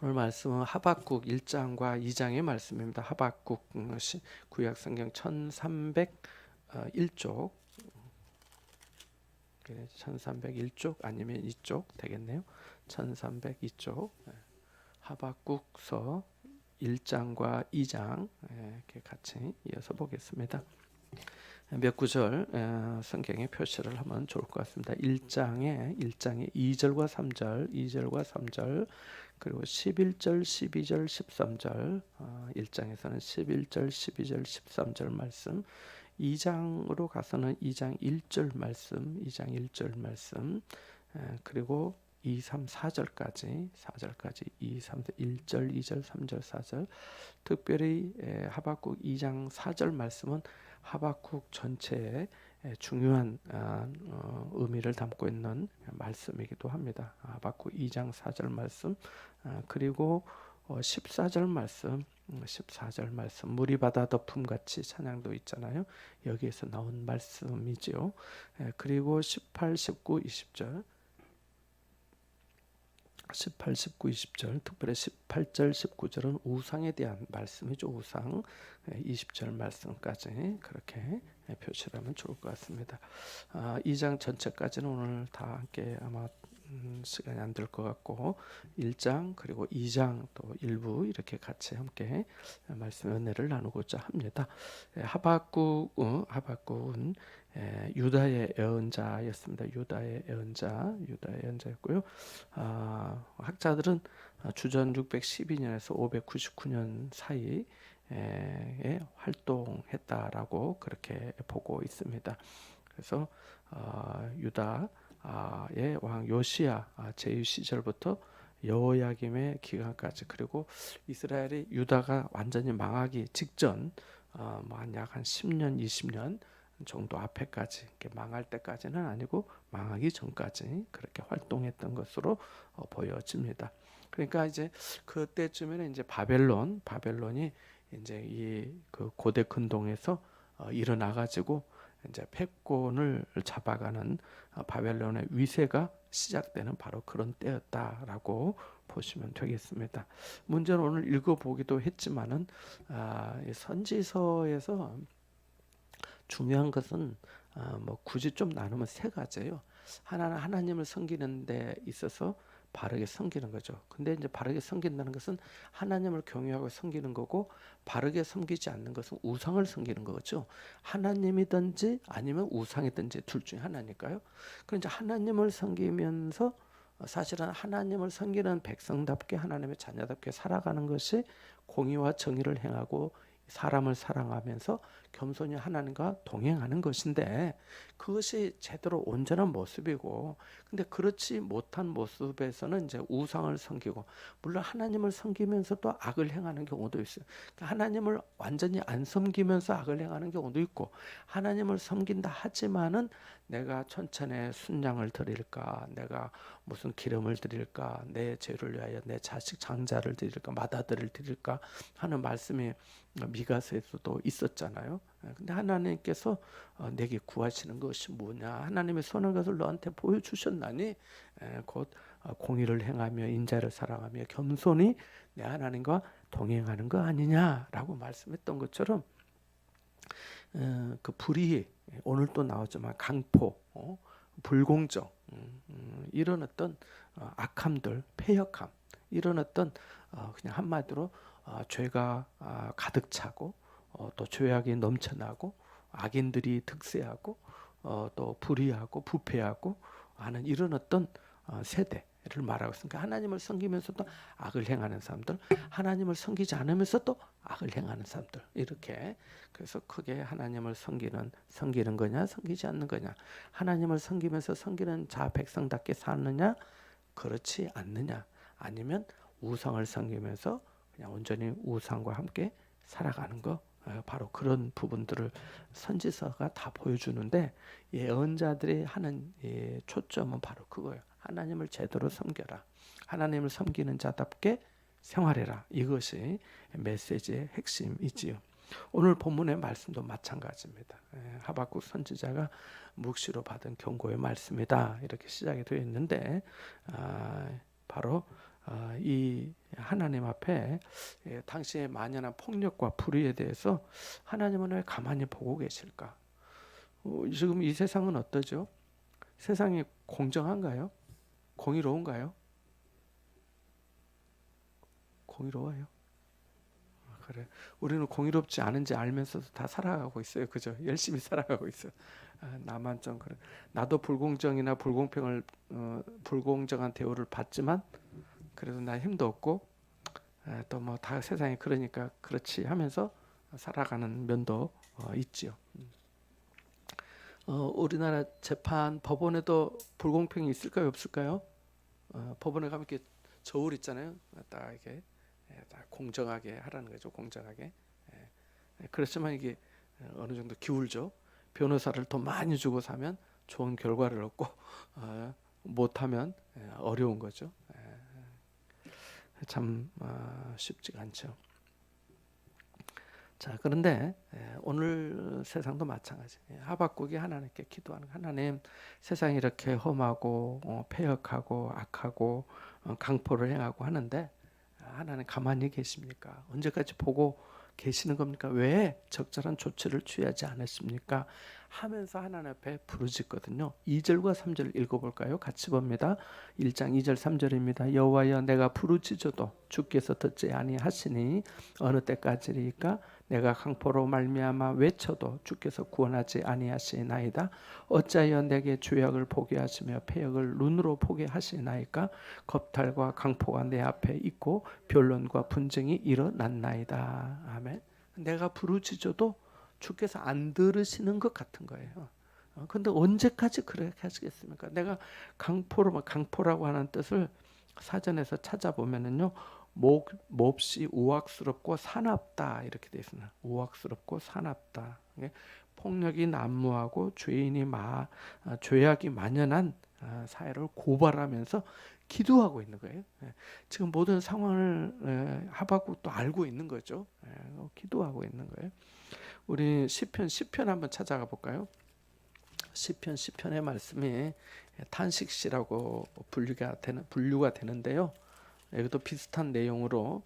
오늘 말씀은 하박국 1장과 2장의 말씀입니다. 하박국 구약 성경 1301쪽 1301쪽 아니면 이쪽 되겠네요. 1302쪽 하박국서 1장과 2장 이렇게 같이 이어서 보겠습니다. 몇 구절 성경에 표시를 하면 좋을 것 같습니다. 1장에 2절과 3절 그리고 11절, 12절, 13절 1장에서는 11절, 12절, 13절 말씀 2장으로 가서는 2장 1절 말씀 그리고 2, 3, 4절까지 2, 3, 1절, 2절, 3절, 4절 특별히 하박국 2장 4절 말씀은 하박국 전체에 중요한 의미를 담고 있는 말씀이기도 합니다. 하박국 2장 4절 말씀 그리고 14절 말씀 물이 바다 덮음같이 찬양도 있잖아요. 여기에서 나온 말씀이지요. 그리고 18, 19, 20절 18, 19, 20절 특별히 18절, 19절은 우상에 대한 말씀이죠. 우상 20절 말씀까지 그렇게 표시를 하면 좋을 것 같습니다. 2장 전체까지는 오늘 다 함께 아마 시간이 안 될 것 같고 1장 그리고 2장 또 일부 이렇게 같이 함께 말씀 은혜를 나누고자 합니다. 하박국은 유다의 예언자였습니다. 유다의 예언자였고요. 학자들은 주전 612년에서 599년 사이에 활동했다라고 그렇게 보고 있습니다. 그래서 유다의 왕 요시야 제위 시절부터 여호야김의 기간까지 그리고 이스라엘이 유다가 완전히 망하기 직전 약 한 10년, 20년 정도 앞에까지 망할 때까지는 아니고 망하기 전까지 그렇게 활동했던 것으로 보여집니다. 그러니까 이제 그때쯤에는 이제 바벨론이 이제 이 그 고대 근동에서 일어나 가지고 이제 패권을 잡아가는 바벨론의 위세가 시작되는 바로 그런 때였다라고 보시면 되겠습니다. 문제는 오늘 읽어보기도 했지만은 선지서에서 중요한 것은 뭐 굳이 좀 나누면 세 가지예요. 하나는 하나님을 섬기는 데 있어서 바르게 섬기는 거죠. 근데 이제 바르게 섬긴다는 것은 하나님을 경외하고 섬기는 거고 바르게 섬기지 않는 것은 우상을 섬기는 거죠. 하나님이든지 아니면 우상이든지 둘 중에 하나니까요. 그런데 하나님을 섬기면서 사실은 하나님을 섬기는 백성답게 하나님의 자녀답게 살아가는 것이 공의와 정의를 행하고 사람을 사랑하면서 겸손히 하나님과 동행하는 것인데 그것이 제대로 온전한 모습이고 근데 그렇지 못한 모습에서는 이제 우상을 섬기고 물론 하나님을 섬기면서 또 악을 행하는 경우도 있어요. 그러니까 하나님을 완전히 안 섬기면서 악을 행하는 경우도 있고 하나님을 섬긴다 하지만은 내가 천천에 순양을 드릴까 내가 무슨 기름을 드릴까 내 죄를 위하여 내 자식 장자를 드릴까 맏아들을 드릴까 하는 말씀이 미가서에서도 있었잖아요. 근데 하나님께서 내게 구하시는 것이 뭐냐 하나님의 선한 것을 너한테 보여주셨나니 곧 공의를 행하며 인자를 사랑하며 겸손히 내 하나님과 동행하는 거 아니냐라고 말씀했던 것처럼 그 불의 오늘 또 나오지만 강포 불공정 이런 어떤 악함들 패역함 이런 어떤 그냥 한마디로 죄가 가득 차고 또 죄악이 넘쳐나고 악인들이 득세하고 또 불의하고 부패하고 하는 이런 어떤 세대를 말하고 있으니까 하나님을 섬기면서도 악을 행하는 사람들 하나님을 섬기지 않으면서 또 악을 행하는 사람들 이렇게 그래서 크게 하나님을 섬기는 거냐 섬기지 않는 거냐 하나님을 섬기면서 섬기는 자 백성답게 사느냐 그렇지 않느냐 아니면 우상을 섬기면서 그냥 온전히 우상과 함께 살아가는 거 바로 그런 부분들을 선지서가 다 보여주는데 예언자들이 하는 초점은 바로 그거예요. 하나님을 제대로 섬겨라. 하나님을 섬기는 자답게 생활해라. 이것이 메시지의 핵심이지요. 오늘 본문의 말씀도 마찬가지입니다. 하박국 선지자가 묵시로 받은 경고의 말씀이다. 이렇게 시작이 되어 있는데 바로 이 하나님 앞에 당시의 만연한 폭력과 불의에 대해서 하나님은 왜 가만히 보고 계실까? 지금 이 세상은 어떠죠? 세상이 공정한가요? 공의로운가요? 공의로워요. 그래. 우리는 공의롭지 않은지 알면서도 다 살아가고 있어요. 그죠? 열심히 살아가고 있어요. 나만 좀 그래. 나도 불공정이나 불공평을 불공정한 대우를 받지만 그래도 나 힘도 없고 또 뭐 다 세상이 그러니까 그렇지 하면서 살아가는 면도 있지요. 우리나라 재판 법원에도 불공평이 있을까요, 없을까요? 법원에 가면 이렇게 저울 있잖아요. 딱 이게 딱 공정하게 하라는 거죠. 공정하게. 그렇지만 이게 어느 정도 기울죠. 변호사를 더 많이 주고 사면 좋은 결과를 얻고 못하면 어려운 거죠. 참 쉽지가 않죠. 자, 그런데 오늘 세상도 마찬가지. 하박국이 하나님께 기도하는 하나님, 세상이 이렇게 험하고 패역하고 악하고 강포를 행하고 하는데 하나님 가만히 계십니까? 언제까지 보고 계시는 겁니까? 왜 적절한 조치를 취하지 않으십니까? 하면서 하나님 앞에 부르짖거든요. 2절과 3절 읽어볼까요? 같이 봅니다. 1장 2절 3절입니다. 여호와여 내가 부르짖어도 주께서 듣지 아니하시니 어느 때까지리까? 내가 강포로 말미암아 외쳐도 주께서 구원하지 아니하시나이다. 어찌하여 내게 죄악을 보게 하시며 패역을 눈으로 보게 하시나이까? 겁탈과 강포가 내 앞에 있고 변론과 분쟁이 일어났나이다. 아멘. 내가 부르짖어도 주께서 안 들으시는 것 같은 거예요. 근데 언제까지 그렇게 하시겠습니까? 내가 강포라고 하는 뜻을 사전에서 찾아보면은요. 몹시 우악스럽고 사납다 이렇게 되어 있습니다. 우악스럽고 사납다. 폭력이 난무하고 죄악이 만연한 사회를 고발하면서 기도하고 있는 거예요. 지금 모든 상황을 하박국도 알고 있는 거죠. 기도하고 있는 거예요. 우리 시편 한번 찾아가 볼까요? 시편의 말씀이 탄식시라고 분류가 되는데요. 여기도 비슷한 내용으로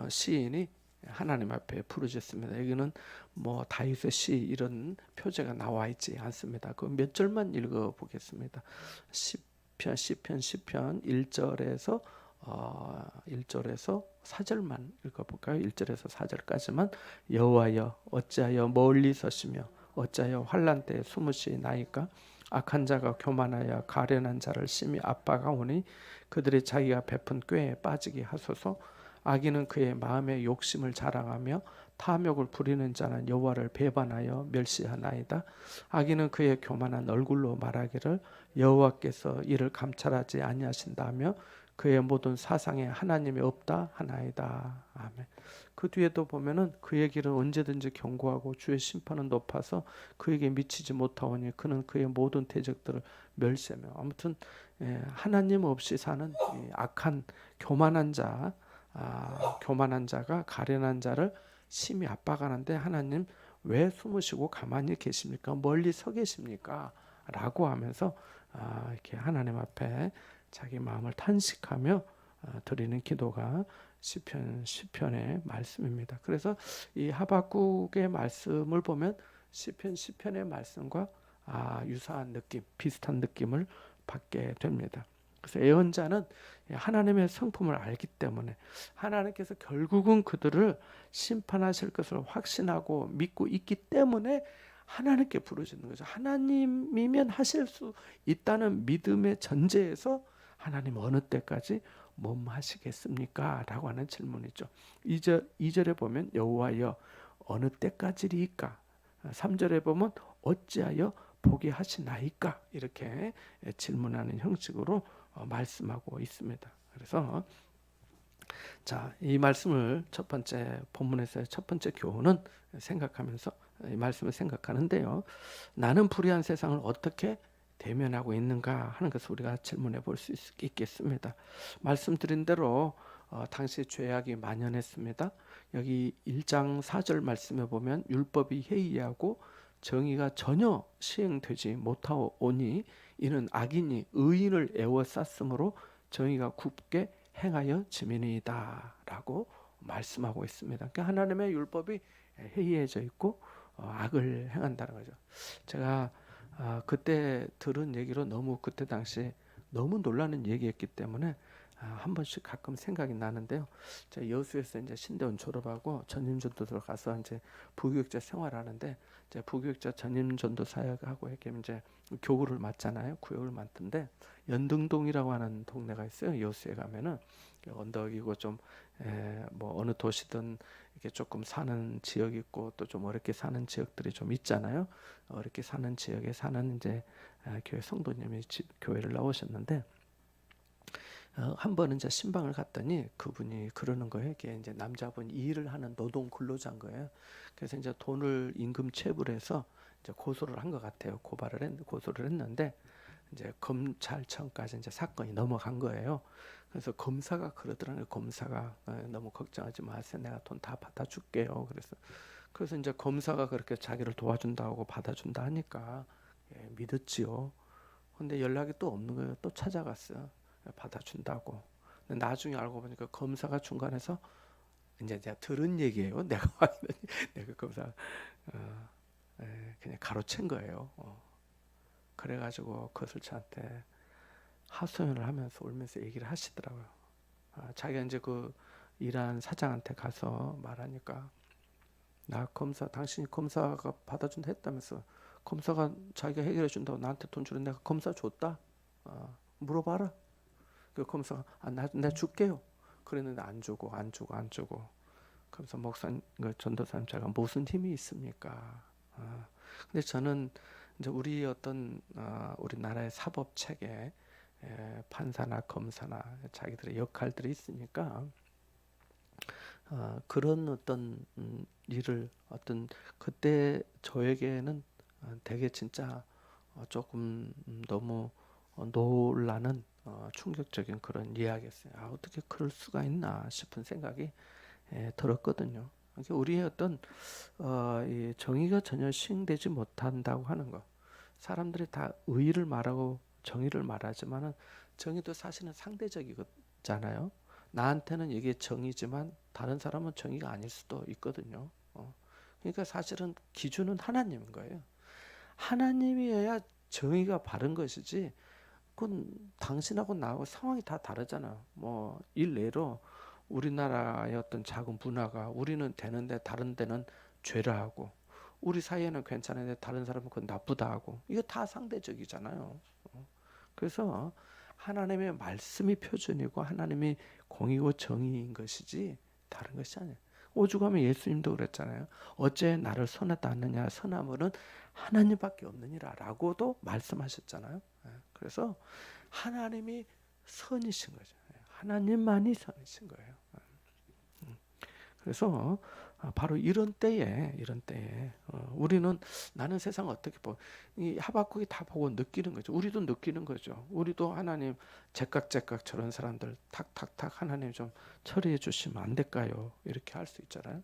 시인이 하나님 앞에 부르짖습니다. 여기는 뭐 다윗의 시 이런 표제가 나와 있지 않습니다. 그 몇 절만 읽어 보겠습니다. 시편 1절에서 1절에서 4절만 읽어볼까요? 1절에서 4절까지만 여호와여 어찌하여 멀리 서시며 어찌하여 환난 때에 숨으시나이까? 악한 자가 교만하여 가련한 자를 심히 압박하오니 그들이 자기가 베푼 꾀에 빠지게 하소서. 악인은 그의 마음의 욕심을 자랑하며 탐욕을 부리는 자는 여호와를 배반하여 멸시하나이다. 악인은 그의 교만한 얼굴로 말하기를 여호와께서 이를 감찰하지 아니하신다며 그의 모든 사상에 하나님이 없다 하나이다. 아멘. 그 뒤에도 보면은 그의 길은 언제든지 견고하고 주의 심판은 높아서 그에게 미치지 못하오니 그는 그의 모든 대적들을 멸시하며. 아무튼 하나님 없이 사는 악한 교만한 자가 가련한 자를 심히 압박하는데 하나님 왜 숨으시고 가만히 계십니까? 멀리 서 계십니까? 라고 하면서 이렇게 하나님 앞에 자기 마음을 탄식하며 드리는 기도가 시편의 말씀입니다. 그래서 이 하박국의 말씀을 보면 시편의 말씀과 유사한 느낌, 비슷한 느낌을 받게 됩니다. 그래서 예언자는 하나님의 성품을 알기 때문에 하나님께서 결국은 그들을 심판하실 것을 확신하고 믿고 있기 때문에 하나님께 부르짖는 거죠. 하나님이면 하실 수 있다는 믿음의 전제에서 하나님 어느 때까지 몸하시겠습니까? 라고 하는 질문이죠. 2절에 보면 여호와여 어느 때까지리까? 3절에 보면 어찌하여 보게 하시나이까? 이렇게 질문하는 형식으로 말씀하고 있습니다. 그래서 자, 이 말씀을 첫 번째 본문에서의 첫 번째 교훈은 생각하면서 이 말씀을 생각하는데요. 나는 불의한 세상을 어떻게 대면하고 있는가 하는 것을 우리가 질문해 볼 수 있겠습니다. 말씀드린 대로 당시 죄악이 만연했습니다. 여기 1장 4절 말씀에 보면 율법이 해이하고 정의가 전혀 시행되지 못하오니 이는 악인이 의인을 애워쌌으므로 정의가 굽게 행하여 지민이다라고 말씀하고 있습니다. 그러니까 하나님의 율법이 해이해져 있고 악을 행한다는 거죠. 제가 그때 들은 얘기로 너무 그때 당시 너무 놀라는 얘기였기 때문에 한 번씩 가끔 생각이 나는데요. 제가 여수에서 이제 신대원 졸업하고 전임전도사로 가서 이제 부교육자 생활하는데, 이제 부교육자 전임전도 사역하고 이렇게 이제 교구를 맡잖아요. 구역을 맡는데 연등동이라고 하는 동네가 있어요. 여수에 가면은 언덕이고 좀 뭐 어느 도시든 이렇게 조금 사는 지역이 있고 또 좀 어렵게 사는 지역들이 좀 있잖아요. 어렵게 사는 지역에 사는 이제 교회 성도님이 교회를 나오셨는데, 한 번은 이제 신방을 갔더니 그분이 그러는 거예요. 이게 이제 남자분 일을 하는 노동 근로자인 거예요. 그래서 이제 돈을 임금 체불해서 이제 고소를 한 것 같아요. 고소를 했는데 이제 검찰청까지 이제 사건이 넘어간 거예요. 그래서 검사가 그러더라고요. 검사가 너무 걱정하지 마세요. 내가 돈 다 받아줄게요. 그래서 이제 검사가 그렇게 자기를 도와준다고 받아준다 하니까 믿었지요. 근데 연락이 또 없는 거예요. 또 찾아갔어요. 받아준다고. 근데 나중에 알고 보니까 검사가 중간에서, 이제 내가 들은 얘기예요. 내가 확인했 내가 검사 그냥 가로챈 거예요. 그래가지고 거슬차한테 하소연을 하면서 울면서 얘기를 하시더라고요. 자기가 이제 그 일한 사장한테 가서 말하니까, 나 검사, 당신이 검사가 받아준다 했다면서, 검사가 자기가 해결해 준다고 나한테 돈 주는, 내가 검사 줬다? 물어봐라. 그 검사가 나 줄게요. 그랬는데 안 주고. 그래서 목사님, 그 전도사님, 제가 무슨 힘이 있습니까? 근데 저는 이제 우리나라의 사법 체계, 판사나 검사나 자기들의 역할들이 있으니까 그런 어떤 일을 그때 저에게는 되게 진짜 조금 너무 놀라는 충격적인 그런 이야기였어요. 어떻게 그럴 수가 있나 싶은 생각이 들었거든요. 그러니까 우리의 어떤 이 정의가 전혀 시행되지 못한다고 하는 것. 사람들이 다 의의를 말하고 정의를 말하지만은 정의도 사실은 상대적이잖아요. 나한테는 이게 정의지만 다른 사람은 정의가 아닐 수도 있거든요. 그러니까 사실은 기준은 하나님인 거예요. 하나님이어야 정의가 바른 것이지, 그건 당신하고 나하고 상황이 다 다르잖아. 뭐 일례로 우리나라의 어떤 작은 문화가, 우리는 되는데 다른 데는 죄라 하고, 우리 사이에는 괜찮은데 다른 사람은 그건 나쁘다 하고, 이거 다 상대적이잖아요. 그래서 하나님의 말씀이 표준이고 하나님이 공의고 정의인 것이지 다른 것이 아니에요. 오죽하면 예수님도 그랬잖아요. 어째 나를 선하다 하느냐, 선함은 하나님밖에 없느니라 라고도 말씀하셨잖아요. 그래서 하나님이 선이신 거죠. 하나님만이 선이신 거예요. 그래서 바로 이런 때에 우리는, 나는 세상 어떻게 이 하박국이 다 보고 느끼는 거죠. 우리도 느끼는 거죠. 우리도 하나님 제깍 저런 사람들 탁탁탁 하나님 좀 처리해 주시면 안 될까요? 이렇게 할 수 있잖아요.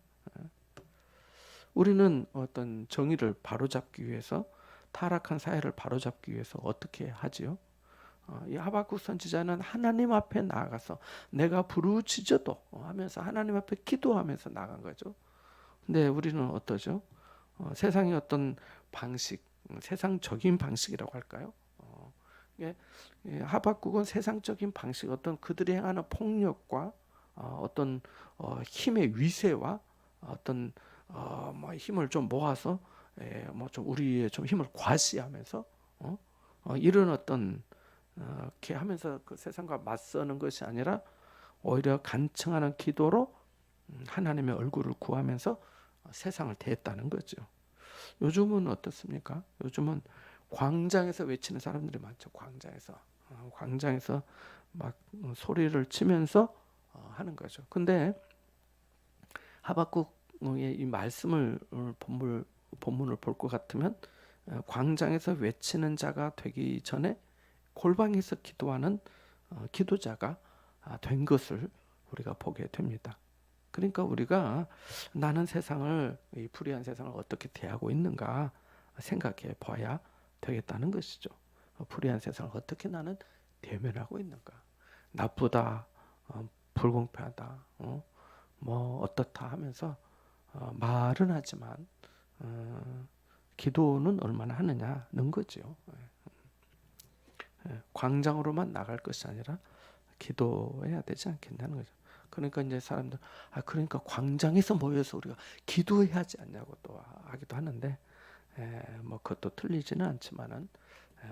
우리는 어떤 정의를 바로잡기 위해서, 타락한 사회를 바로잡기 위해서 어떻게 하지요? 이 하박국 선지자는 하나님 앞에 나아가서 내가 부르짖어도 하면서 하나님 앞에 기도하면서 나간 거죠. 근데 우리는 어떠죠? 세상의 어떤 방식, 세상적인 방식이라고 할까요? 하박국은 세상적인 방식, 어떤 그들이 행하는 폭력과 어떤 힘의 위세와 어떤 뭐 힘을 좀 모아서 뭐 좀 우리의 좀 힘을 과시하면서 이런 어떤 이렇게 하면서 그 세상과 맞서는 것이 아니라 오히려 간청하는 기도로 하나님의 얼굴을 구하면서 세상을 대했다는 거죠. 요즘은 어떻습니까? 요즘은 광장에서 외치는 사람들이 많죠. 광장에서 막 소리를 치면서 하는 거죠. 근데 하박국의 이 말씀을 본문을 볼 것 같으면 광장에서 외치는 자가 되기 전에 골방에서 기도하는 기도자가 된 것을 우리가 보게 됩니다. 그러니까 우리가 나는 이 불의한 세상을 어떻게 대하고 있는가 생각해 봐야 되겠다는 것이죠. 불의한 세상을 어떻게 나는 대면하고 있는가. 나쁘다, 불공평하다, 뭐 어떻다 하면서 말은 하지만 기도는 얼마나 하느냐는 거죠. 광장으로만 나갈 것이 아니라 기도해야 되지 않겠냐는 거죠. 그러니까 이제 사람들 그러니까 광장에서 모여서 우리가 기도해야 하지 않냐고 또 하기도 하는데 뭐 그것도 틀리지는 않지만은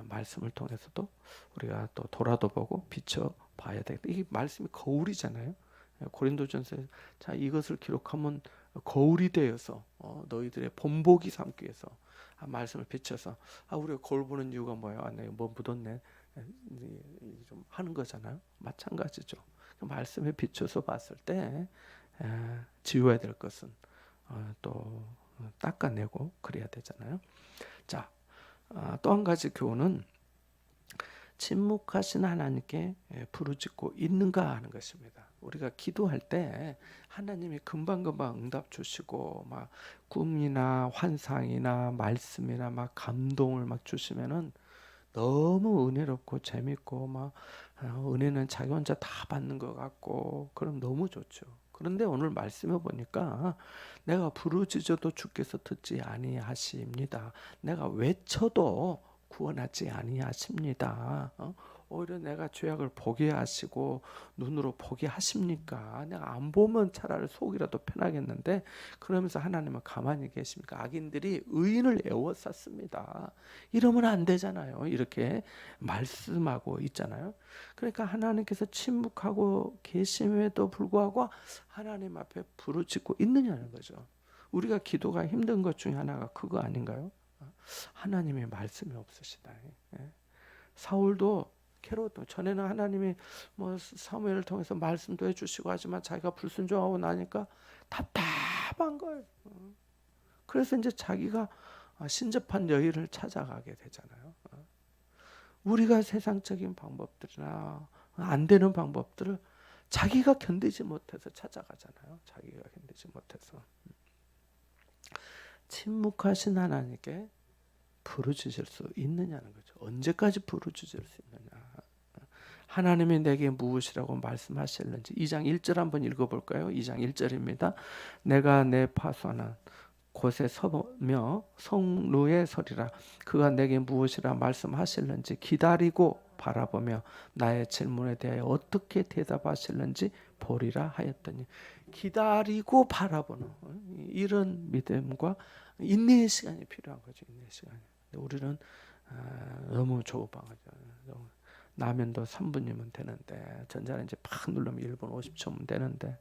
말씀을 통해서도 우리가 또 돌아도 보고 비춰 봐야 되겠다. 이게 말씀이 거울이잖아요. 고린도전서 자 이것을 기록하면 거울이 되어서 너희들의 본보기 삼기 위해서 말씀을 비춰서 우리가 거울 보는 이유가 뭐야? 내가 뭐 묻었네. 좀 하는 거잖아요. 마찬가지죠. 말씀에 비춰서 봤을 때 지워야 될 것은 또 닦아내고 그래야 되잖아요. 자, 또 한 가지 교훈은 침묵하신 하나님께 부르짖고 있는가 하는 것입니다. 우리가 기도할 때 하나님이 금방금방 응답 주시고 막 꿈이나 환상이나 말씀이나 막 감동을 막 주시면은 너무 은혜롭고 재밌고 막 은혜는 자기 혼자 다 받는 것 같고 그럼 너무 좋죠. 그런데 오늘 말씀해 보니까 내가 부르짖어도 주께서 듣지 아니하십니다. 내가 외쳐도 구원하지 아니하십니다. 오히려 내가 죄악을 보게 하시고 눈으로 보게 하십니까? 내가 안 보면 차라리 속이라도 편하겠는데 그러면서 하나님은 가만히 계십니까? 악인들이 의인을 애워쌌습니다. 이러면 안 되잖아요. 이렇게 말씀하고 있잖아요. 그러니까 하나님께서 침묵하고 계심에도 불구하고 하나님 앞에 부르짖고 있느냐는 거죠. 우리가 기도가 힘든 것 중에 하나가 그거 아닌가요? 하나님의 말씀이 없으시다. 사울도 캐롯도 전에는 하나님이 뭐 사무엘을 통해서 말씀도 해주시고 하지만 자기가 불순종하고 나니까 답답한 거예요. 그래서 이제 자기가 신접한 여인을 찾아가게 되잖아요. 우리가 세상적인 방법들이나 안 되는 방법들을 자기가 견디지 못해서 찾아가잖아요. 자기가 견디지 못해서. 침묵하신 하나님께 부르짖을 수 있느냐는 거죠. 언제까지 부르짖을 수 있느냐. 하나님이 내게 무엇이라고 말씀하실는지 2장 1절 한번 읽어볼까요? 2장 1절입니다. 내가 내 파수하는 곳에 서며 성루에 서리라. 그가 내게 무엇이라 말씀하실는지 기다리고 바라보며 나의 질문에 대하여 어떻게 대답하실는지 보리라 하였더니 기다리고 바라보는 이런 믿음과 인내의 시간이 필요한 거죠. 인내의 시간이. 우리는 너무 조급하죠. 라면도 3분이면 되는데 전자레인지 팍 누르면 1분 50초면 되는데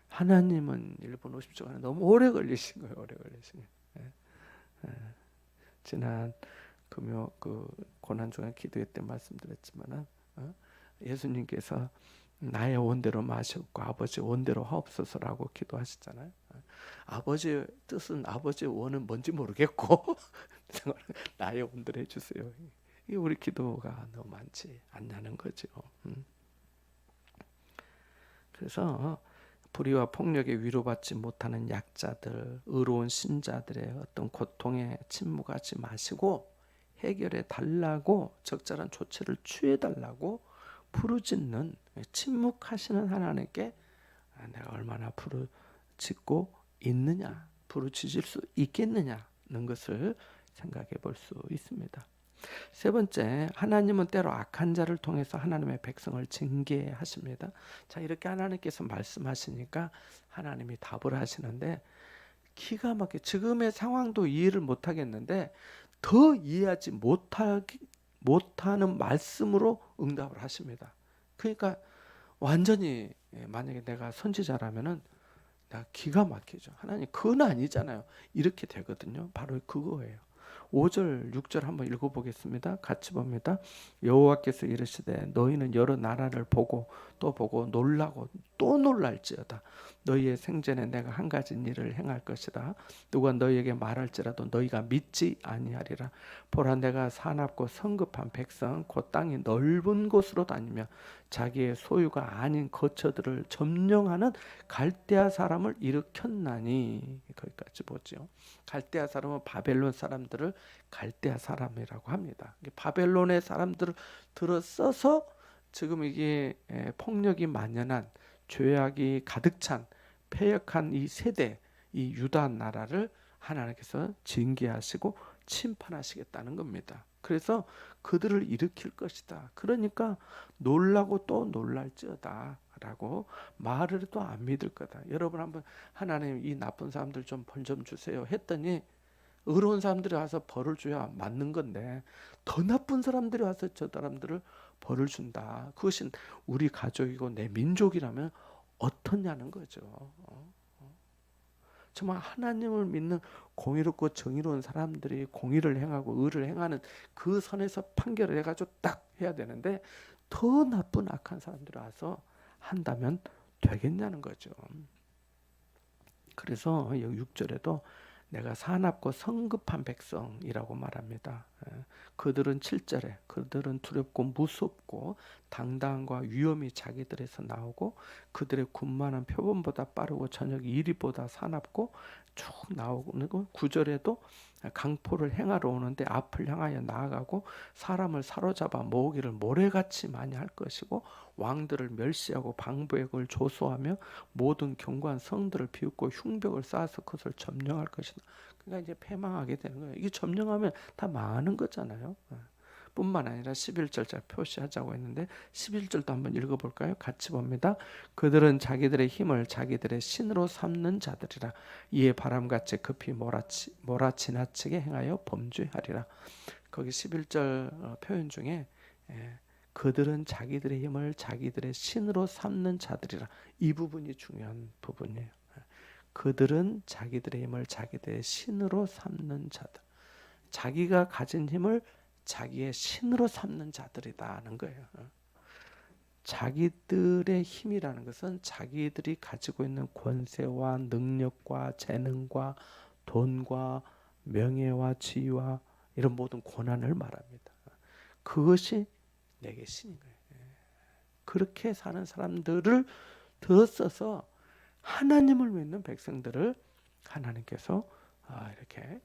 하나님은 1분 50초가 너무 오래 걸리신 거예요. 오래 걸리신 거예요. 지난 금요 그 고난 중에 기도회 때 말씀드렸지만은 예수님께서 나의 원대로 마셨고 아버지 원대로 하옵소서라고 기도하셨잖아요. 아버지의 뜻은 아버지의 원은 뭔지 모르겠고 나의 원대로 해주세요. 이게 우리 기도가 너무 많지 않냐는 거죠. 그래서 불의와 폭력에 위로받지 못하는 약자들, 의로운 신자들의 어떤 고통에 침묵하지 마시고 해결해 달라고 적절한 조치를 취해 달라고 부르짖는 침묵하시는 하나님께 내가 얼마나 부르짖고 있느냐, 부르짖을 수 있겠느냐는 것을 생각해 볼 수 있습니다. 세 번째, 하나님은 때로 악한 자를 통해서 하나님의 백성을 징계하십니다. 자, 이렇게 하나님께서 말씀하시니까 하나님이 답을 하시는데 기가 막혀 지금의 상황도 이해를 못 하겠는데 더 이해하지 못하는 말씀으로 응답을 하십니다. 그러니까 완전히 만약에 내가 선지자라면은 나 기가 막히죠. 하나님 그건 아니잖아요. 이렇게 되거든요. 바로 그거예요. 5절 6절 한번 읽어보겠습니다. 같이 봅니다. 여호와께서 이르시되 너희는 여러 나라를 보고 또 보고 놀라고 또 놀랄지어다. 너희의 생전에 내가 한 가지 일을 행할 것이다. 누가 너희에게 말할지라도 너희가 믿지 아니하리라. 보라 내가 사납고 성급한 백성 곧 땅이 넓은 곳으로 다니며 자기의 소유가 아닌 거처들을 점령하는 갈대아 사람을 일으켰나니. 거기까지 보죠. 갈대아 사람은 바벨론 사람들을 갈대아 사람이라고 합니다. 바벨론의 사람들을 들어서서 지금 이게 폭력이 만연한, 죄악이 가득 찬 패역한 이 세대, 이 유다 나라를 하나님께서 징계하시고 심판하시겠다는 겁니다. 그래서 그들을 일으킬 것이다. 그러니까 놀라고 또 놀랄지어다 라고 말을 해도 안 믿을 거다. 여러분 한번 하나님 이 나쁜 사람들 좀 벌 좀 주세요 했더니 의로운 사람들이 와서 벌을 줘야 맞는 건데 더 나쁜 사람들이 와서 저 사람들을 벌을 준다. 그것이 우리 가족이고 내 민족이라면 어떻냐는 거죠. 정말 하나님을 믿는 공의롭고 정의로운 사람들이 공의를 행하고 의를 행하는 그 선에서 판결을 해가지고 딱 해야 되는데 더 나쁜 악한 사람들이 와서 한다면 되겠냐는 거죠. 그래서 여기 6절에도 내가 사납고 성급한 백성이라고 말합니다. 그들은 7절에 그들은 두렵고 무섭고 당당함과 위험이 자기들에서 나오고 그들의 군마는 표범보다 빠르고 저녁 이리보다 사납고 쭉 나오고 9절에도 강포를 행하러 오는데 앞을 향하여 나아가고 사람을 사로잡아 모으기를 모래같이 많이 할 것이고 왕들을 멸시하고 방백을 조소하며 모든 견고한 성들을 비웃고 흉벽을 쌓아서 그것을 점령할 것이다. 그러니까 이제 패망하게 되는 거예요. 이게 점령하면 다 망하는 거잖아요. 뿐만 아니라 11절 잘 표시하자고 했는데 11절도 한번 읽어볼까요? 같이 봅니다. 그들은 자기들의 힘을 자기들의 신으로 삼는 자들이라. 이에 바람같이 급히 몰아지나치게 행하여 범죄하리라. 거기 11절 표현 중에 그들은 자기들의 힘을 자기들의 신으로 삼는 자들이라. 이 부분이 중요한 부분이에요. 그들은 자기들의 힘을 자기들의 신으로 삼는 자들. 자기가 가진 힘을 자기의 신으로 삼는 자들이다는 거예요. 자기들의 힘이라는 것은 자기들이 가지고 있는 권세와 능력과 재능과 돈과 명예와 지위와 이런 모든 권한을 말합니다. 그것이 내게 신인 거예요. 그렇게 사는 사람들을 더 써서 하나님을 믿는 백성들을 하나님께서 이렇게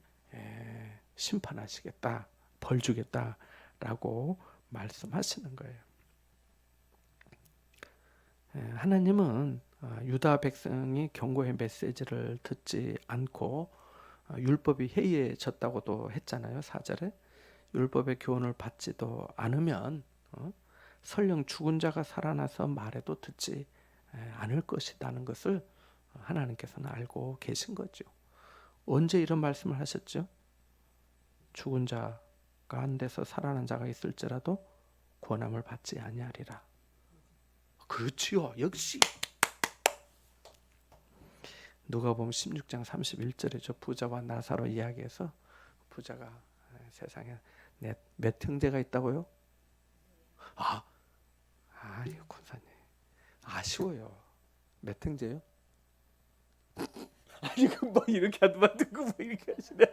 심판하시겠다, 벌 주겠다라고 말씀하시는 거예요. 하나님은 유다 백성이 경고의 메시지를 듣지 않고 율법이 해이해졌다고도 했잖아요. 4절에 율법의 교훈을 받지도 않으면 설령 죽은 자가 살아나서 말해도 듣지 않을 것이라는 것을 하나님께서는 알고 계신 거죠. 언제 이런 말씀을 하셨죠? 죽은 자가 안 돼서 살아난 자가 있을지라도 권함을 받지 아니하리라. 그렇지요. 역시 누가복음 16장 31절이죠. 부자와 나사로 이야기해서 부자가 세상에 몇 형제가 있다고요? 아유 권사님 아쉬워요. 몇 형제요? 아니 금방 이렇게 하더만 뭐 이렇게 하시네.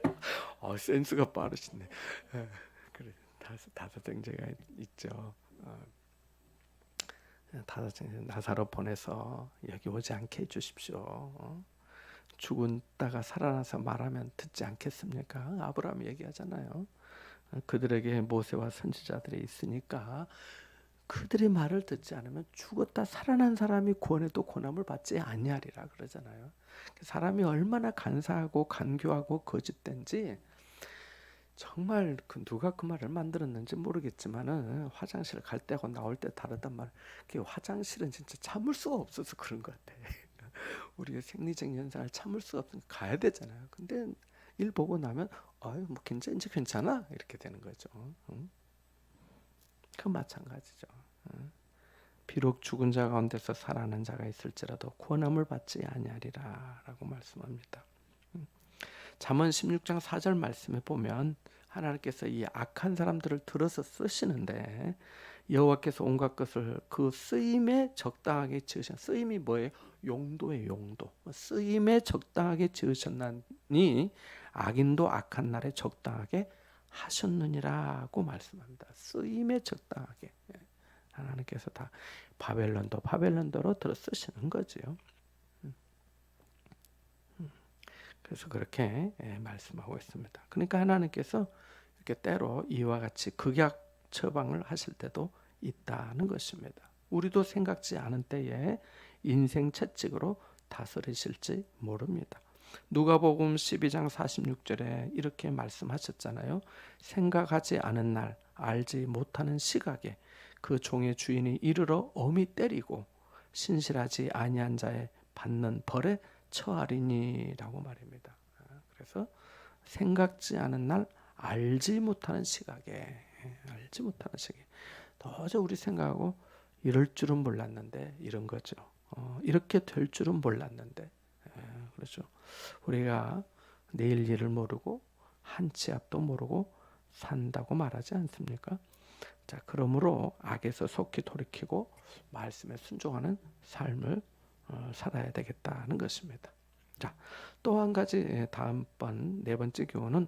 센스가 빠르시네. 그래 다섯 형제가 있죠. 다섯 형제 나사로 보내서 여기 오지 않게 해주십시오. 죽은다가 살아나서 말하면 듣지 않겠습니까? 아브라함이 얘기하잖아요. 그들에게 모세와 선지자들이 있으니까 그들의 말을 듣지 않으면 죽었다 살아난 사람이 구원에도 고난을 받지 아니하리라 그러잖아요. 사람이 얼마나 간사하고 간교하고 거짓된지 정말 누가 그 말을 만들었는지 모르겠지만은 화장실 갈 때하고 나올 때 다르단 말. 그 화장실은 진짜 참을 수가 없어서 그런 것 같아. 우리가 생리적 현상을 참을 수가 없으니까 가야 되잖아요. 근데 일 보고 나면 아유 뭐 이제 괜찮아 이렇게 되는 거죠. 응? 그 마찬가지죠. 비록 죽은 자 가운데서 살아난 자가 있을지라도 구원함을 받지 아니하리라라고 말씀합니다. 잠언 16장 4절 말씀에 보면 하나님께서 이 악한 사람들을 들어서 쓰시는데 여호와께서 온갖 것을 그 쓰임에 적당하게 지으셨. 쓰임이 뭐예요? 용도의 용도. 쓰임에 적당하게 지으셨나니 악인도 악한 날에 적당하게 하셨느니라고 말씀합니다. 쓰임에 적당하게 하나님께서 다 바벨론도 바벨론도로 들어 쓰시는 거지요. 그래서 그렇게 말씀하고 있습니다. 그러니까 하나님께서 이렇게 때로 이와 같이 극약 처방을 하실 때도 있다는 것입니다. 우리도 생각지 않은 때에 인생 채찍으로 다스리실지 모릅니다. 누가복음 12장 46절에 이렇게 말씀하셨잖아요. 생각하지 않은 날, 알지 못하는 시각에 그 종의 주인이 이르러 엄히 때리고 신실하지 아니한 자의 받는 벌에 처하리니라고 말입니다. 그래서 생각지 않은 날, 알지 못하는 시각에, 알지 못하는 시각에 도저히 우리 생각하고 이럴 줄은 몰랐는데 이런 거죠. 이렇게 될 줄은 몰랐는데, 그렇죠. 우리가 내일 일을 모르고 한 치 앞도 모르고 산다고 말하지 않습니까? 자, 그러므로 악에서 속히 돌이키고 말씀에 순종하는 삶을 살아야 되겠다는 것입니다. 자, 또 한 가지 다음번 네 번째 교훈은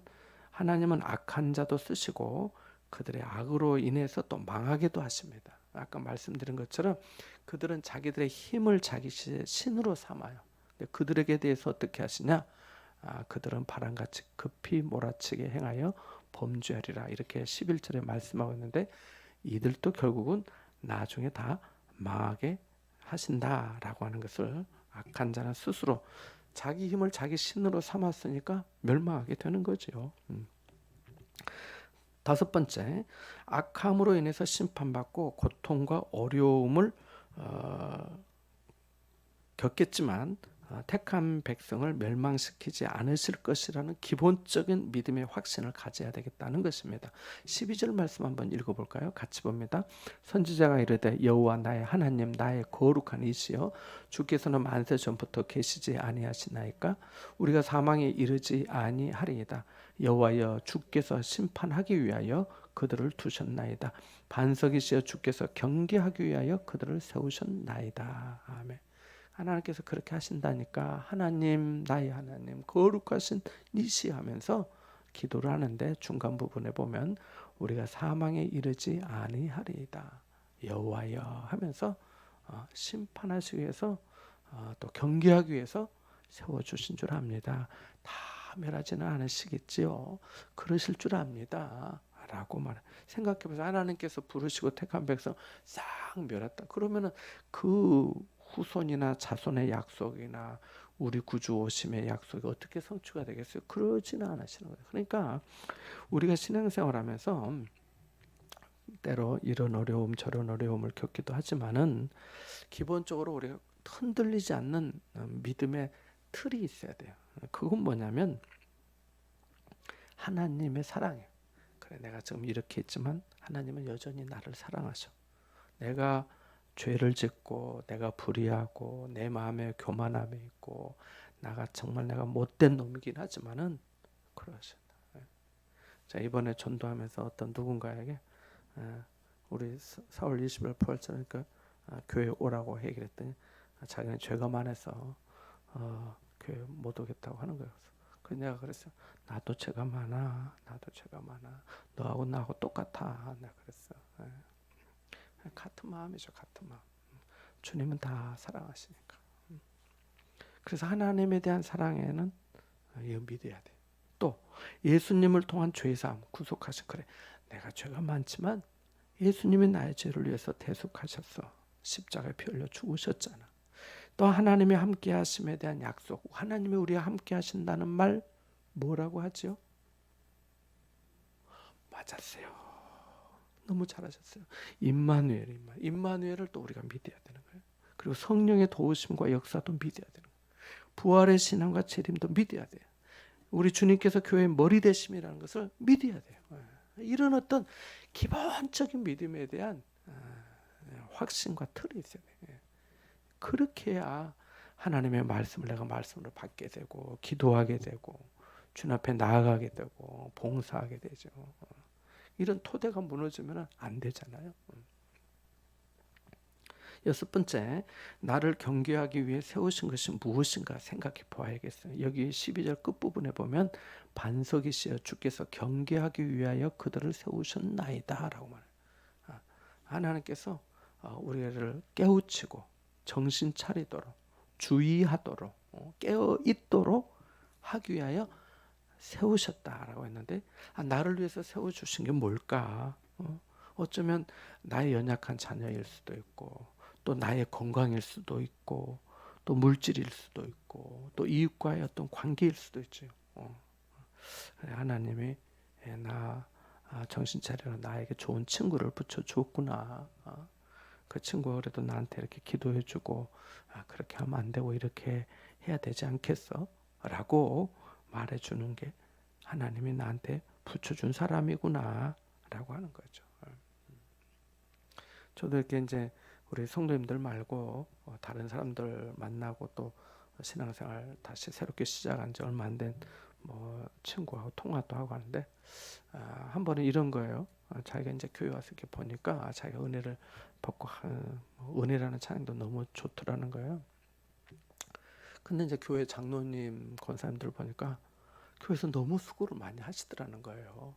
하나님은 악한 자도 쓰시고 그들의 악으로 인해서 또 망하게도 하십니다. 아까 말씀드린 것처럼 그들은 자기들의 힘을 자기 신으로 삼아요. 그들에게 대해서 어떻게 하시냐? 그들은 바람같이 급히 몰아치게 행하여 범죄하리라. 이렇게 11절에 말씀하고 있는데 이들도 결국은 나중에 다 망하게 하신다라고 하는 것을 악한 자는 스스로 자기 힘을 자기 신으로 삼았으니까 멸망하게 되는 거죠. 다섯 번째, 악함으로 인해서 심판받고 고통과 어려움을 겪겠지만 택한 백성을 멸망시키지 않으실 것이라는 기본적인 믿음의 확신을 가져야 되겠다는 것입니다. 12절 말씀 한번 읽어볼까요? 같이 봅니다. 선지자가 이르되 여호와 나의 하나님 나의 거룩한 이시여 주께서는 만세 전부터 계시지 아니하시나이까 우리가 사망에 이르지 아니하리이다. 여호와여 주께서 심판하기 위하여 그들을 두셨나이다. 반석이시여 주께서 경계하기 위하여 그들을 세우셨나이다. 아멘. 하나님께서 그렇게 하신다니까 하나님 나의 하나님 거룩하신 이시 하면서 기도를 하는데 중간 부분에 보면 우리가 사망에 이르지 아니하리이다 여호와여 하면서 심판하시기 위해서 또 경계하기 위해서 세워주신 줄 압니다. 다 멸하지는 않으시겠지요. 그러실 줄 압니다 라고 말해. 생각해보세요. 하나님께서 부르시고 택한 백성 싹 멸했다. 그러면은 그 후손이나 자손의 약속이나 우리 구주 오심의 약속이 어떻게 성취가 되겠어요? 그러지는 않으시는 거예요. 그러니까 우리가 신앙생활하면서 때로 이런 어려움 저런 어려움을 겪기도 하지만은 기본적으로 우리가 흔들리지 않는 믿음의 틀이 있어야 돼요. 그건 뭐냐면 하나님의 사랑이에요. 그래, 내가 지금 이렇게 했지만 하나님은 여전히 나를 사랑하셔. 내가 죄를 짓고 내가 불의하고 내 마음에 교만함이 있고 내가 못된 놈이긴 하지만은 그러신다. 자, 이번에 전도하면서 어떤 누군가에게 우리 4월 20일 부활절이니까 교회 오라고 얘기를 했더니 자기는 죄가 많아서 교회 못 오겠다고 하는 거예요. 그래서 내가 그랬어요. 나도 죄가 많아. 너하고 나하고 똑같아. 내가 그랬어. 같은 마음이죠. 같은 마음. 주님은 다 사랑하시니까. 그래서 하나님에 대한 사랑에는 이거 믿어야 돼. 또 예수님을 통한 죄사함 구속하신 그래. 내가 죄가 많지만 예수님이 나의 죄를 위해서 대속하셨어. 십자가에 피 흘려 죽으셨잖아. 또 하나님이 함께 하심에 대한 약속. 하나님이 우리와 함께 하신다는 말 뭐라고 하죠? 맞았어요. 너무 잘하셨어요. 임마누엘을 또 우리가 믿어야 되는 거예요. 그리고 성령의 도우심과 역사도 믿어야 되는 거예요. 부활의 신앙과 재림도 믿어야 돼요. 우리 주님께서 교회의 머리 되심이라는 것을 믿어야 돼요. 이런 어떤 기본적인 믿음에 대한 확신과 틀이 있어야 돼요. 그렇게 해야 하나님의 말씀을 내가 말씀으로 받게 되고 기도하게 되고 주님 앞에 나아가게 되고 봉사하게 되죠. 이런 토대가 무너지면 안 되잖아요. 여섯 번째, 나를 경계하기 위해 세우신 것이 무엇인가 생각해 보아야겠어요. 여기 12절 끝부분에 보면 반석이시여 주께서 경계하기 위하여 그들을 세우셨나이다 라고 말해요. 하나님께서 우리를 깨우치고 정신 차리도록 주의하도록 깨어 있도록 하기 위하여 세우셨다라고 했는데 나를 위해서 세워주신 게 뭘까? 어쩌면 나의 연약한 자녀일 수도 있고, 또 나의 건강일 수도 있고, 또 물질일 수도 있고, 또 이웃과의 어떤 관계일 수도 있죠. 하나님이 나 정신 차려라, 나에게 좋은 친구를 붙여줬구나. 그 친구가 그래도 나한테 이렇게 기도해주고, 그렇게 하면 안 되고 이렇게 해야 되지 않겠어? 라고 말해주는 게 하나님이 나한테 붙여준 사람이구나 라고 하는 거죠. 저도 이렇게 이제 우리 성도님들 말고 다른 사람들 만나고 또 신앙생활 다시 새롭게 시작한 지 얼마 안 된 뭐 친구하고 통화도 하고 하는데, 한 번은 이런 거예요. 자기가 이제 교회 와서 이렇게 보니까 자기가 은혜를 받고 은혜라는 찬양도 너무 좋더라는 거예요. 근데 이제 교회 장로님 권사님들 보니까 교회에서 너무 수고를 많이 하시더라는 거예요.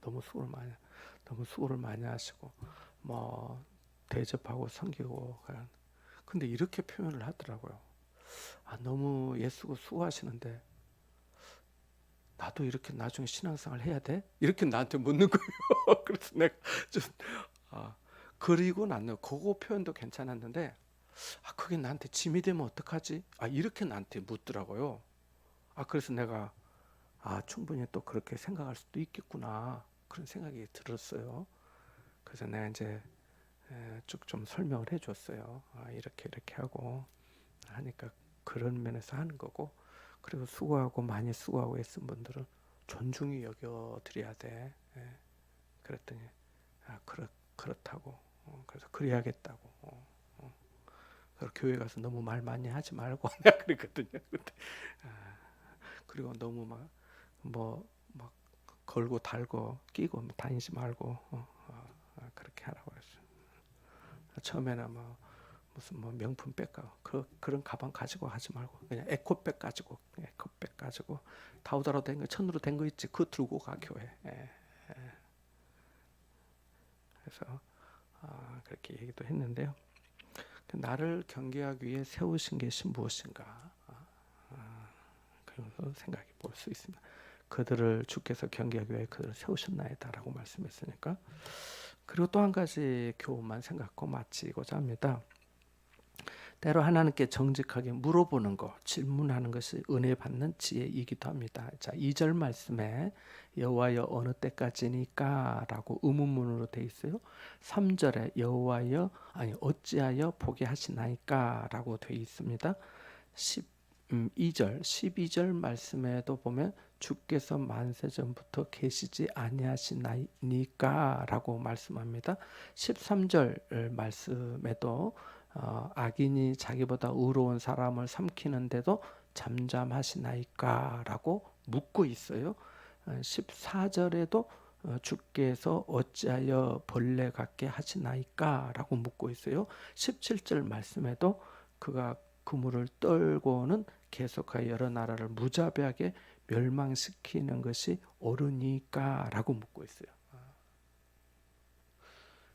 너무 수고를 많이 하시고 뭐 대접하고 섬기고 그냥. 근데 이렇게 표현을 하더라고요. 너무 예수고 수고하시는데 나도 이렇게 나중에 신앙생활 해야 돼? 이렇게 나한테 묻는 거예요. 그래서 내가 좀 그리고 나는 그거 표현도 괜찮았는데, 그게 나한테 짐이 되면 어떡하지? 이렇게 나한테 묻더라고요. 그래서 내가 충분히 또 그렇게 생각할 수도 있겠구나, 그런 생각이 들었어요. 그래서 내가 이제 쭉 좀 설명을 해줬어요. 이렇게 이렇게 하고 하니까 그런 면에서 하는 거고, 그리고 수고하고 많이 수고하고 애쓴 분들은 존중히 여겨드려야 돼. 그랬더니 그렇다고. 그래서 그래야겠다고. 그리고 교회 가서 너무 말 많이 하지 말고 내가 그랬거든요. 근데 그리고 너무 막 걸고 달고 끼고 다니지 말고 그렇게 하라고 했어요. 처음에는 무슨 명품 백 그런 가방 가지고 하지 말고 그냥 에코백 가지고 다우다로 된 거, 천으로 된 거 있지, 그거 들고 가 교회. 그래서 그렇게 얘기도 했는데요. 나를 경계하기 위해 세우신 것이 무엇인가? 그래서 생각해 볼 수 있습니다. 그들을 주께서 경계하기 위해 그들을 세우셨나이다라고 말씀했으니까. 그리고 또 한 가지 교훈만 생각하고 마치고자 합니다. 때로 하나님께 정직하게 물어보는 것, 질문하는 것이 은혜 받는 지혜이기도 합니다. 자, 2절 말씀에 여호와여 어느 때까지니까 라고 의문문으로 되어 있어요. 3절에 여호와여 어찌하여 보게 하시나이까 라고 되어 있습니다. 12절 말씀에도 보면 주께서 만세전부터 계시지 아니하시나이까 라고 말씀합니다. 13절 말씀에도 악인이 자기보다 의로운 사람을 삼키는데도 잠잠하시나이까 라고 묻고 있어요. 14절에도 주께서 어찌하여 벌레 같게 하시나이까 라고 묻고 있어요. 17절 말씀에도 그가 그물을 떨고는 계속하여 여러 나라를 무자비하게 멸망시키는 것이 옳으니까 라고 묻고 있어요.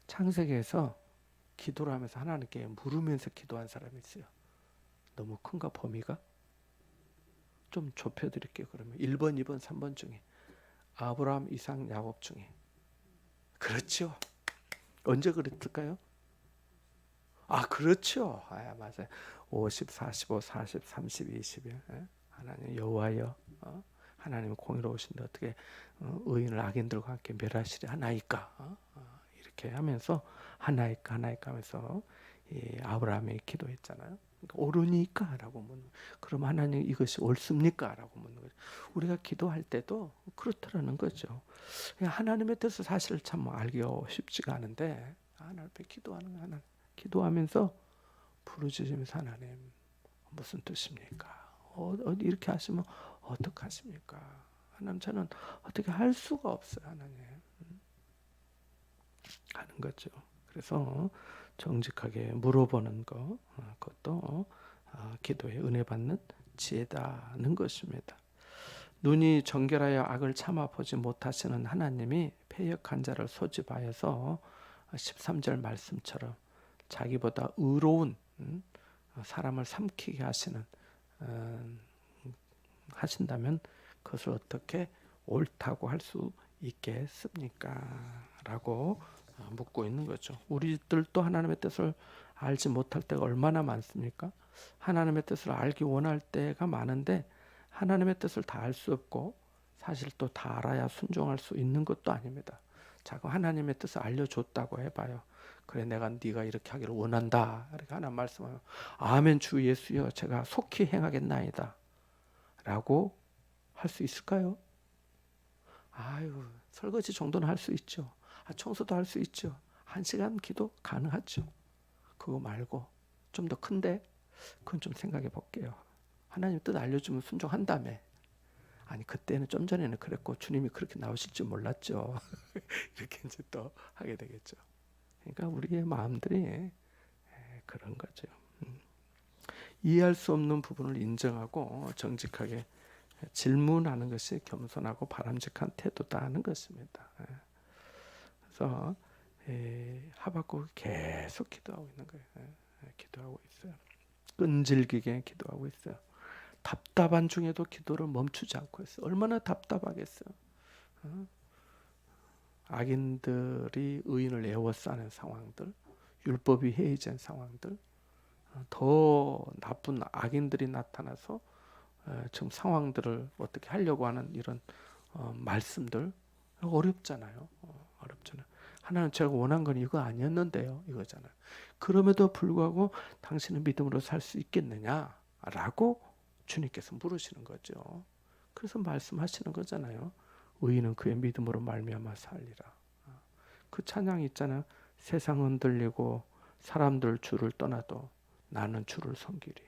창세기에서 기도를 하면서 하나님께 물으면서 기도한 사람이 있어요. 너무 큰가 범위가? 좀 좁혀드릴게요. 그러면 1번, 2번, 3번 중에 아브라함, 이삭, 야곱 중에. 그렇죠. 언제 그랬을까요? 그렇죠. 맞아요. 50, 45, 40, 30, 20일. 하나님 여호와여, 하나님 공의로우신데 어떻게 의인을 악인들과 함께 멸하시리 하나이까. 이렇게 하면서 하나이까 하면서 아브라함이 기도했잖아요. 그러니까 옳으니까라고 묻는. 그럼 하나님 이것이 옳습니까라고 묻는 거죠. 우리가 기도할 때도 그렇더라는 거죠. 하나님의 뜻을 사실 참 알기가 쉽지가 않은데 하나님 앞에 기도하는 하나님. 기도하면서 부르짖으면서 하나님 무슨 뜻입니까? 이렇게 하시면 어떡하십니까? 하나님 저는 어떻게 할 수가 없어요. 하나님 하는 거죠. 그래서 정직하게 물어보는 거, 그것도 기도에 은혜 받는 지혜다는 것입니다. 눈이 정결하여 악을 참아 보지 못하시는 하나님이 패역한 자를 소집하여서 13절 말씀처럼 자기보다 의로운 사람을 삼키게 하신다면 그것을 어떻게 옳다고 할 수 있겠습니까? 라고 묻고 있는 거죠. 우리들도 하나님의 뜻을 알지 못할 때가 얼마나 많습니까? 하나님의 뜻을 알기 원할 때가 많은데 하나님의 뜻을 다 알 수 없고 사실 또 다 알아야 순종할 수 있는 것도 아닙니다. 자꾸 하나님의 뜻을 알려줬다고 해봐요. 그래 내가 네가 이렇게 하기를 원한다. 이렇게 하나 말씀하면 아멘 주 예수여 제가 속히 행하겠나이다. 라고 할 수 있을까요? 아유 설거지 정도는 할 수 있죠. 청소도 할 수 있죠. 1시간 기도 가능하죠. 그거 말고 좀 더 큰데 그건 좀 생각해 볼게요. 하나님 뜻 알려주면 순종한다며. 아니 그때는 좀 전에는 그랬고 주님이 그렇게 나오실 줄 몰랐죠. 이렇게 이제 또 하게 되겠죠. 그러니까 우리의 마음들이 그런 거죠. 이해할 수 없는 부분을 인정하고 정직하게 질문하는 것이 겸손하고 바람직한 태도다 하는 것입니다. 그래서 하박국이 계속 기도하고 있는 거예요. 기도하고 있어요. 끈질기게 기도하고 있어요. 답답한 중에도 기도를 멈추지 않고 있어요. 얼마나 답답하겠어요. 악인들이 의인을 애워싸는 상황들, 율법이 해이된 상황들, 더 나쁜 악인들이 나타나서 지금 상황들을 어떻게 하려고 하는 이런 말씀들 어렵잖아요. 어렵잖아요. 하나님 제가 원한 건 이거 아니었는데요. 이거잖아요. 그럼에도 불구하고 당신은 믿음으로 살 수 있겠느냐라고 주님께서 물으시는 거죠. 그래서 말씀하시는 거잖아요. 의인은 그의 믿음으로 말미암아 살리라. 그 찬양이 있잖아요. 세상 흔들리고 사람들 주를 떠나도 나는 주를 섬기리.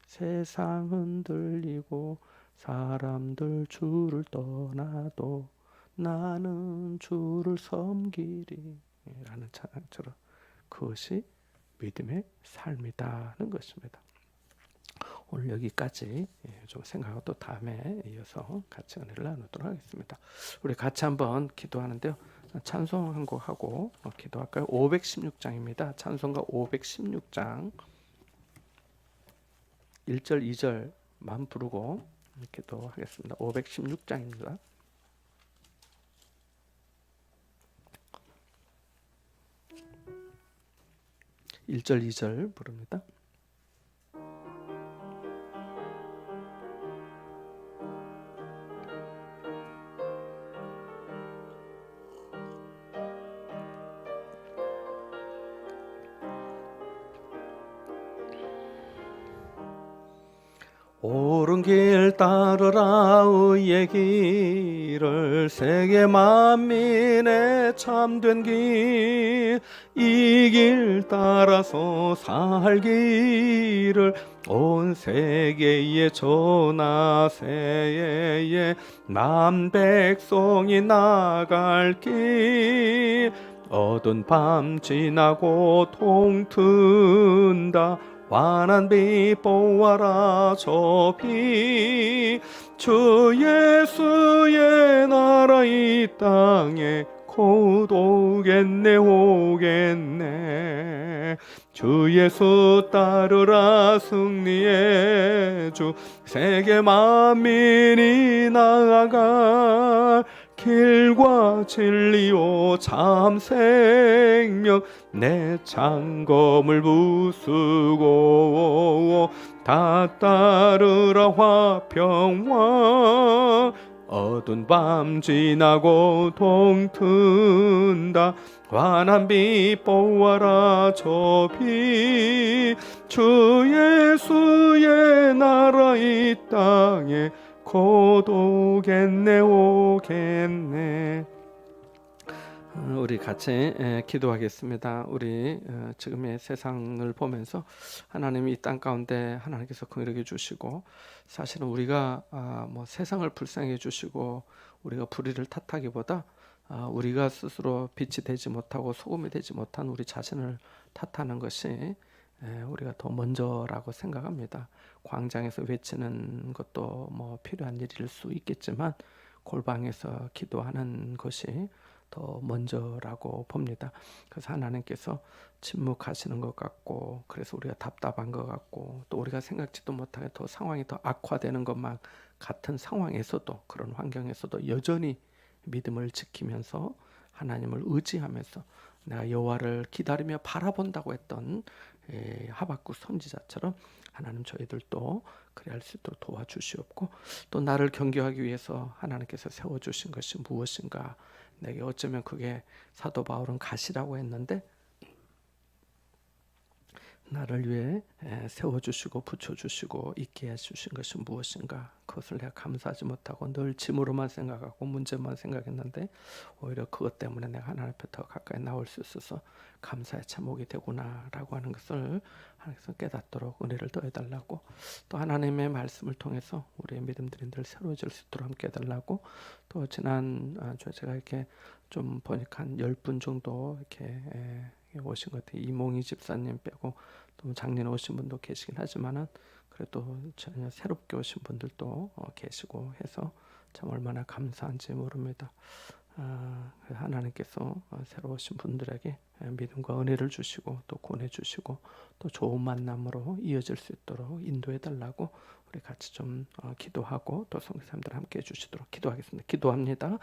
세상 흔들리고 사람들 주를 떠나도 나는 주를 섬기리 라는 찬양처럼 그것이 믿음의 삶이다는 것입니다. 오늘 여기까지 좀 생각하고 또 다음에 이어서 같이 은혜를 나누도록 하겠습니다. 우리 같이 한번 기도하는데요. 찬송 한 곡 하고 기도할까요? 516장입니다. 찬송가 516장 1절 2절만 부르고 기도하겠습니다. 516장입니다. 1절 2절 부릅니다. 옳은 길 따르라 의의 길을 세계 만민의 참된 길 이 길 따라서 살기를 온 세계에 전하세에 만 백성이 나갈 길 어두운 밤 지나고 동튼다 환한 빛 보아라 저 빛 주 예수의 나라 이 땅에 곧 오겠네 오겠네 주 예수 따르라 승리의 주 세계 만민이 나아갈 길과 진리요 참 생명 내 창검을 부수고 다 따르라 화평왕 어두운 밤 지나고 동튼다 환한 빛 보아라 저 빛 주 예수의 나라 이 땅에 곧 오겠네 오겠네. 우리 같이 기도하겠습니다. 우리 지금의 세상을 보면서 하나님이 이 땅 가운데 하나님께서 긍휼히 주시고 사실은 우리가 뭐 세상을 불쌍히 주시고 우리가 불의를 탓하기보다 우리가 스스로 빛이 되지 못하고 소금이 되지 못한 우리 자신을 탓하는 것이 우리가 더 먼저라고 생각합니다. 광장에서 외치는 것도 뭐 필요한 일일 수 있겠지만 골방에서 기도하는 것이 더 먼저라고 봅니다. 그래서 하나님께서 침묵하시는 것 같고 그래서 우리가 답답한 것 같고 또 우리가 생각지도 못하게 더 상황이 더 악화되는 것만 같은 상황에서도 그런 환경에서도 여전히 믿음을 지키면서 하나님을 의지하면서 내가 여호와를 기다리며 바라본다고 했던 하박국 선지자처럼 하나님 저희들도 그래 할 수 있도록 도와주시옵고, 또 나를 경계하기 위해서 하나님께서 세워주신 것이 무엇인가, 내게 어쩌면 그게 사도 바울은 가시라고 했는데 나를 위해 세워주시고 붙여주시고 있게 해주신 것이 무엇인가, 그것을 내가 감사하지 못하고 늘 짐으로만 생각하고 문제만 생각했는데 오히려 그것 때문에 내가 하나님 앞에 더 가까이 나올 수 있어서 감사의 제목이 되구나라고 하는 것을 하나님께서 깨닫도록 은혜를 더해달라고, 또 하나님의 말씀을 통해서 우리의 믿음들이 늘 새로워질 수 있도록 함께 해달라고, 또 지난 제가 이렇게 좀 보니까 한 10분 정도 이렇게 오신 것 같아요. 이몽희 집사님 빼고 또 작년에 오신 분도 계시긴 하지만은 그래도 전혀 새롭게 오신 분들도 계시고 해서 참 얼마나 감사한지 모릅니다. 하나님께서 새로 오신 분들에게 믿음과 은혜를 주시고 또 권해 주시고 또 좋은 만남으로 이어질 수 있도록 인도해 달라고 우리 같이 좀 기도하고 또 성도님들 함께 해 주시도록 기도하겠습니다. 기도합니다.